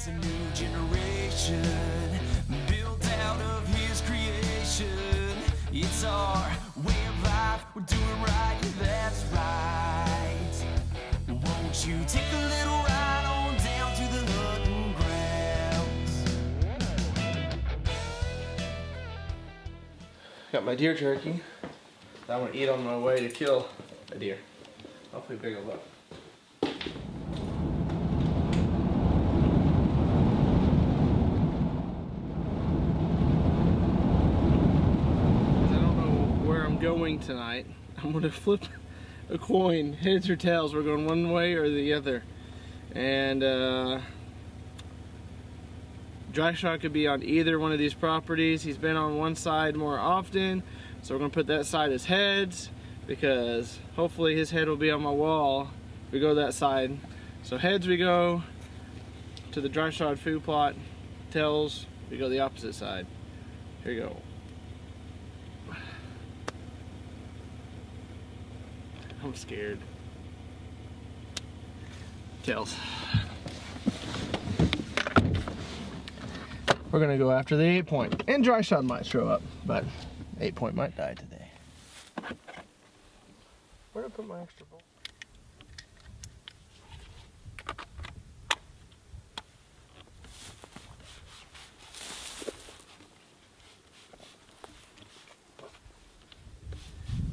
a new generation built out of his creation. It's our way of life, we're doing right, that's right. Won't you take a little ride on down to the hunting grounds? Got my deer jerky that I'm gonna eat on my way to kill a deer. Hopefully big old buck. Going tonight, I'm going to flip a coin, heads or tails. We're going one way or the other, and dry shot could be on either one of these properties. He's been on one side more often, so we're going to put that side as heads, because hopefully his head will be on my wall if we go that side. So heads we go to the dry shot food plot, tails we go the opposite side. Here you go. I'm scared. Tails. We're gonna go after the 8-point, and dry shot might show up, but 8-point might die today. Where did I put my extra bowl?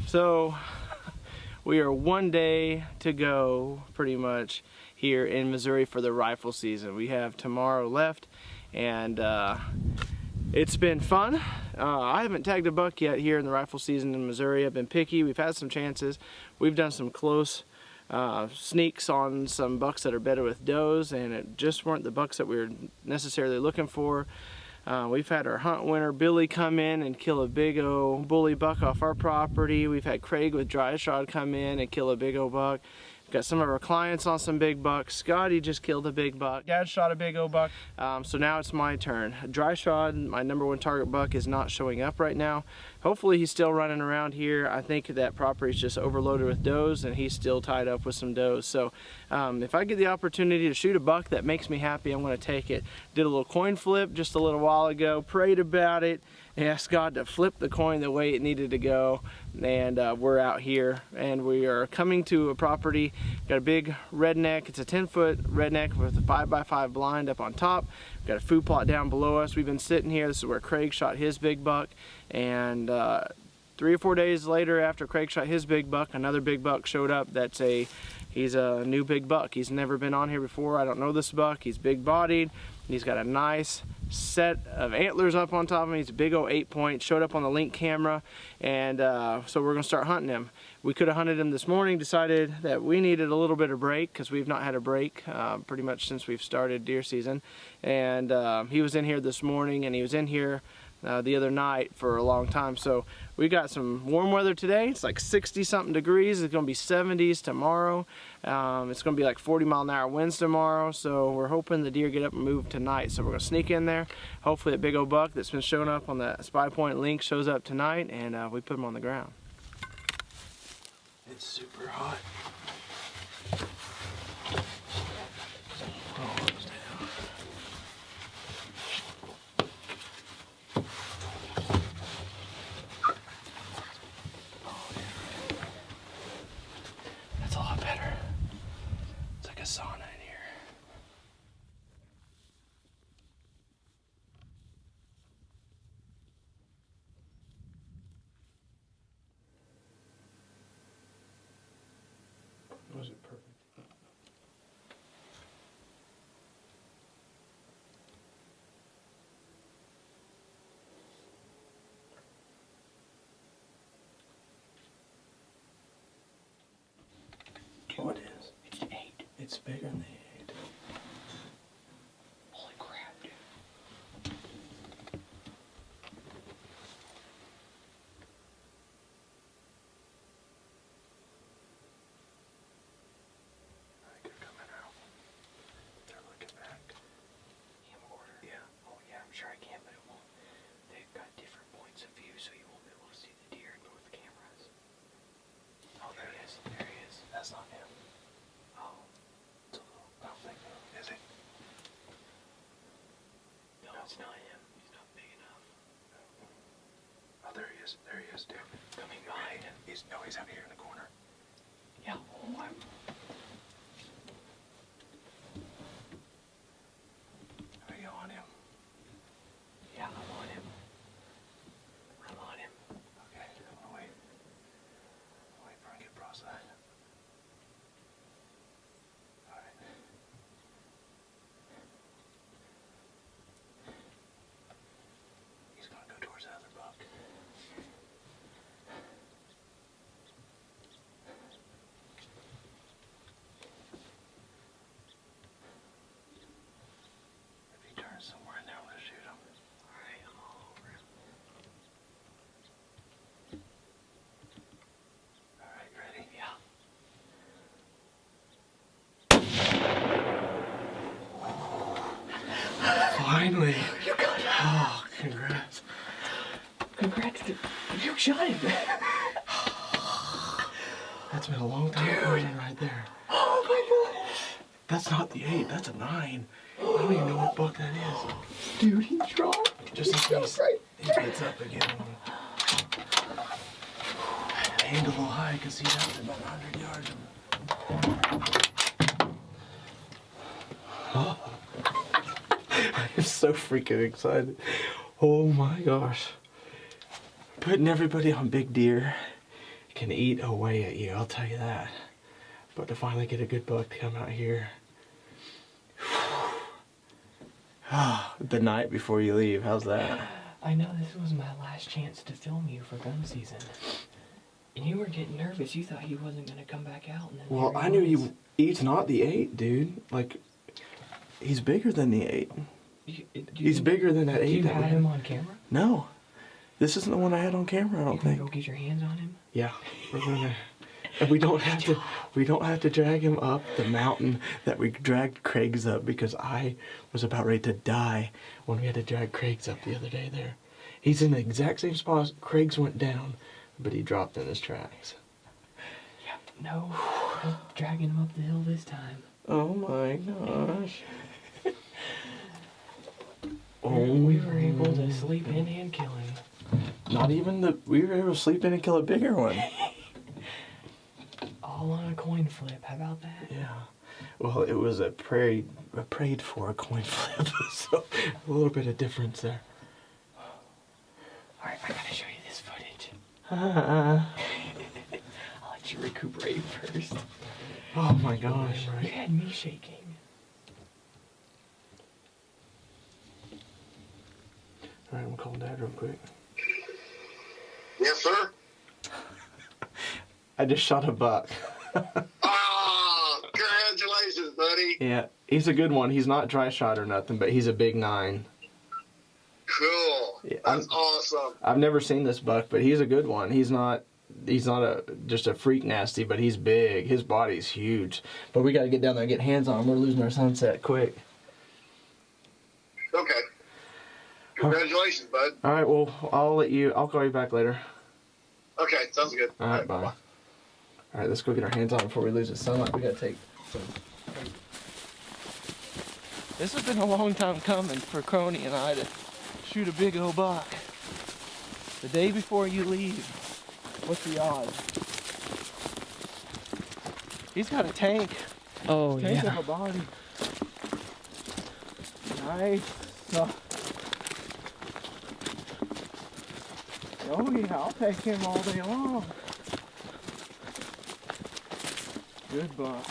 So we are one day to go, pretty much, here in Missouri for the rifle season. We have tomorrow left, and it's been fun. I haven't tagged a buck yet here in the rifle season in Missouri. I've been picky. We've had some chances. We've done some close sneaks on some bucks that are better with does, and it just weren't the bucks that we were necessarily looking for. We've had our hunt winner Billy come in and kill a big old bully buck off our property. We've had Craig with dry shot come in and kill a big old buck. We've got some of our clients on some big bucks. Scotty just killed a big buck. Dad shot a big old buck. So now it's my turn. Dry shot, my #1 target buck, is not showing up right now. Hopefully he's still running around here. I think that property is just overloaded with does, and he's still tied up with some does. So if I get the opportunity to shoot a buck that makes me happy, I'm going to take it. Did a little coin flip just a little while ago, prayed about it, asked God to flip the coin the way it needed to go, and we're out here, and we are coming to a property. Got a big redneck. It's a 10-foot redneck with a 5x5 blind up on top. We've got a food plot down below us. We've been sitting here. This is where Craig shot his big buck, and 3 or 4 days later, after Craig shot his big buck, another big buck showed up. He's a new big buck. He's never been on here before. I don't know this buck. He's big bodied. He's got a nice set of antlers up on top of him. He's a big old 8-point, showed up on the Link camera, and so we're gonna start hunting him. We could have hunted him this morning, decided that we needed a little bit of break because we've not had a break pretty much since we've started deer season, and he was in here this morning, and he was in here the other night for a long time. So we got some warm weather today. It's like 60-something degrees. It's gonna be 70s tomorrow. It's gonna be like 40-mile-an-hour winds tomorrow. So we're hoping the deer get up and move tonight. So we're gonna sneak in there. Hopefully a big old buck that's been showing up on that Spy Point Link shows up tonight, and we put him on the ground. It's super hot. That's a lot better. It's like a sauna in here. Was it perfect? Oh, it is. It's 8. It's bigger than the 8. Holy crap, dude. I think they're coming out. They're looking back. Can you order? Yeah. Oh yeah, I'm sure I can, but it won't. They've got different points of view, so you won't be able to see the deer in both cameras. Oh, there he is. There he is. That's not him. Oh. It's a little is. There he is, dude. Coming behind him. He's out here in the corner. Yeah. Oh, Are you on him? yeah, I'm on him. I'm on him. Okay, I'm gonna wait. Wait for him to get broadside. Alright. He's gonna go towards the other buck. If he turns somewhere in there, I'm gonna shoot him. Alright, I'm all over him. Alright, ready? Yeah. Finally! You got him. Oh, congrats. Congrats, dude. You shot him. That's been a long time coming right there. Oh my gosh. That's not the 8, that's a 9. I don't even know what buck that is. Dude, he dropped. Just in case right. he gets up again. I aimed a little high because he's out there about 100 yards. Oh. I'm so freaking excited. Oh my gosh. Putting everybody on big deer can eat away at you, I'll tell you that. But to finally get a good buck to come out here. The night before you leave, how's that? I know this was my last chance to film you for gun season. And you were getting nervous. You thought he wasn't going to come back out. And then Well, I knew he's not the 8, dude. Like, he's bigger than the 8. He's bigger than that 8. You had him on camera? No. This isn't the one I had on camera, I don't You gonna think. go get your hands on him? Yeah, we're gonna. And we don't have to drag him up the mountain that we dragged Craig's up, because I was about ready to die when we had to drag Craig's up the other day there. He's in the exact same spot Craig's went down, but he dropped in his tracks. Yeah. No. No dragging him up the hill this time. Oh my gosh. We were able to sleep in and kill him. Not even we were able to sleep in and kill a bigger one. All on a coin flip. How about that? Yeah. Well, it was a prayed for a coin flip, so a little bit of difference there. Alright, I gotta show you this footage. Ah. I'll let you recuperate first. Oh my gosh. You had me shaking. Alright, I'm calling Dad real quick. Yes, sir. I just shot a buck. Ah, congratulations, buddy. Yeah, he's a good one. He's not dry shot or nothing, but he's a big 9. Cool. Yeah, That's awesome. I've never seen this buck, but he's a good one. He's not just a freak nasty, but he's big. His body's huge. But we got to get down there and get hands on him. We're losing our sunset quick. Okay. Congratulations, bud. All right, well, I'll call you back later. Okay, sounds good. All right, bye. All right, let's go get our hands on before we lose the sunlight. We got to take some. This has been a long time coming for Crony and I to shoot a big old buck. The day before you leave. What's the odds? He's got a tank. Oh, Tank yeah. of a body. Nice. Oh yeah, I'll take him all day long. Good buck.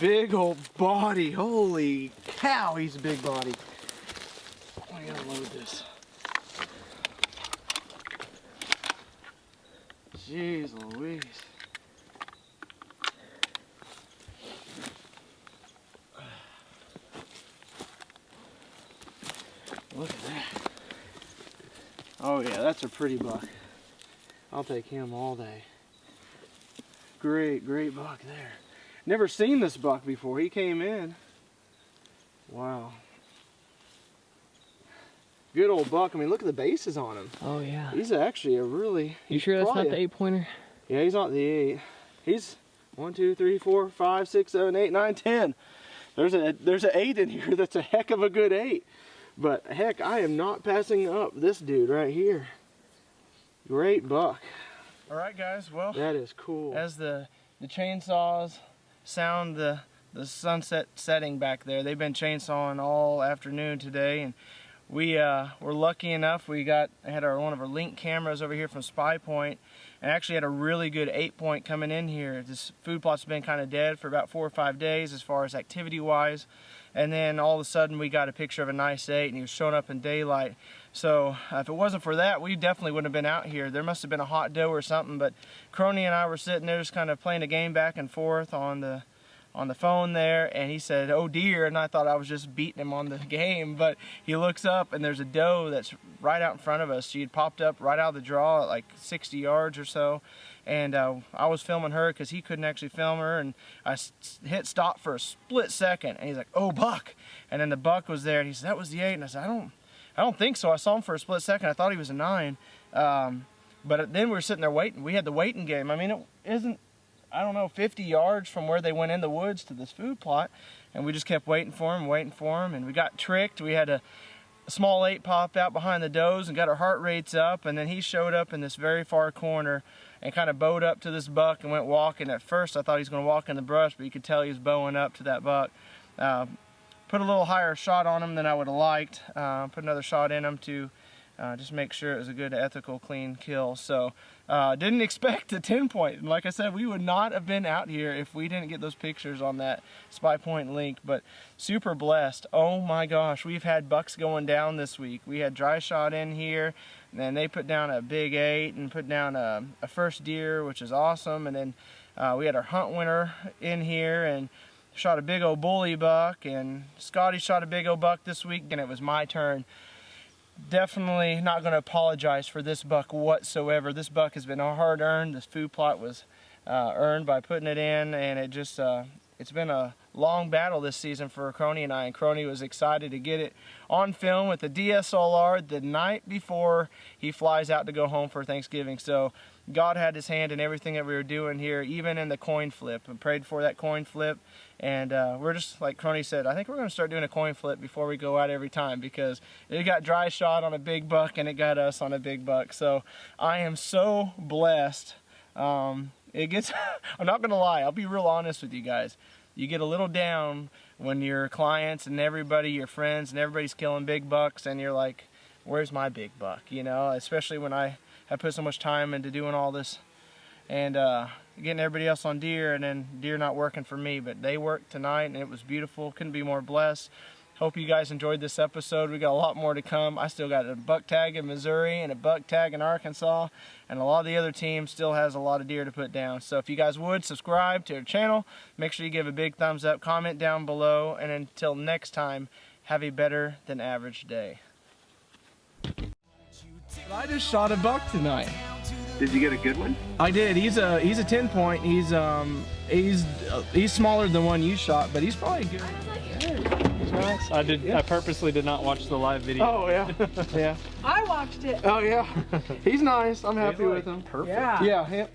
Big old body. Holy cow, he's a big body. I gotta load this. Jeez Louise. Look at that. Oh yeah, that's a pretty buck. I'll take him all day. Great buck there. Never seen this buck before. He came in. Wow. Good old buck. I mean, look at the bases on him. Oh, yeah. He's actually a really... You sure that's not the 8-pointer? Yeah, he's not the 8. He's 1, 2, 3, 4, 5, 6, 7, 8, 9, 10. There's an 8 in here that's a heck of a good 8. But heck, I am not passing up this dude right here. Great buck. All right, guys. Well, That is cool. as the chainsaws sound the sunset setting back there, they've been chainsawing all afternoon today, and we were lucky enough. We had one of our link cameras over here from Spy Point, and actually had a really good 8-point coming in here. This food plot's been kind of dead for about 4 or 5 days as far as activity wise, and then all of a sudden we got a picture of a nice 8, and he was showing up in daylight. So if it wasn't for that, we definitely wouldn't have been out here. There must have been a hot doe or something, but Crony and I were sitting there just kind of playing a game back and forth on the phone there, and he said, "Oh dear," and I thought I was just beating him on the game, but he looks up and there's a doe that's right out in front of us. She had popped up right out of the draw at like 60 yards or so, and I was filming her because he couldn't actually film her, and I hit stop for a split second, and he's like, "Oh, buck," and then the buck was there, and he said, "That was the 8," and I said, I don't think so. I saw him for a split second. I thought he was a 9, but then we were sitting there waiting. We had the waiting game. I mean, it isn't, I don't know, 50 yards from where they went in the woods to this food plot, and we just kept waiting for him, and we got tricked. We had a small 8 pop out behind the does and got our heart rates up, and then he showed up in this very far corner and kind of bowed up to this buck and went walking. At first I thought he was going to walk in the brush, but you could tell he was bowing up to that buck. Put a little higher shot on him than I would have liked. Put another shot in him to just make sure it was a good, ethical, clean kill. So didn't expect a 10-point. And like I said, we would not have been out here if we didn't get those pictures on that Spy Point link. But super blessed. Oh my gosh, we've had bucks going down this week. We had dry shot in here, and then they put down a big 8 and put down a first deer, which is awesome. And then we had our hunt winner in here and shot a big old bully buck, and Scotty shot a big old buck this week, and it was my turn. Definitely not going to apologize for this buck whatsoever. This buck has been hard earned. This food plot was earned by putting it in, and it just it's been a long battle this season for Crony and I, and Crony was excited to get it on film with the DSLR the night before he flies out to go home for Thanksgiving. So God had his hand in everything that we were doing here, even in the coin flip. We prayed for that coin flip, and we're just, like Crony said, I think we're going to start doing a coin flip before we go out every time, because it got dry shot on a big buck and it got us on a big buck. So I am so blessed. It gets, I'm not going to lie, I'll be real honest with you guys. You get a little down when your clients and everybody, your friends and everybody's killing big bucks, and you're like, where's my big buck? You know, especially when I put so much time into doing all this and getting everybody else on deer, and then deer not working for me. But they worked tonight, and it was beautiful. Couldn't be more blessed. Hope you guys enjoyed this episode. We got a lot more to come. I still got a buck tag in Missouri and a buck tag in Arkansas, and a lot of the other teams still has a lot of deer to put down. So if you guys would subscribe to our channel, make sure you give a big thumbs up, comment down below, and until next time, have a better than average day. I just shot a buck tonight. Did you get a good one? I did. He's a 10-point. He's smaller than the one you shot, but he's probably good. He's nice. I purposely did not watch the live video. Oh yeah, yeah. I watched it. Oh yeah. He's nice. I'm happy with him. Perfect. Yeah. Yeah.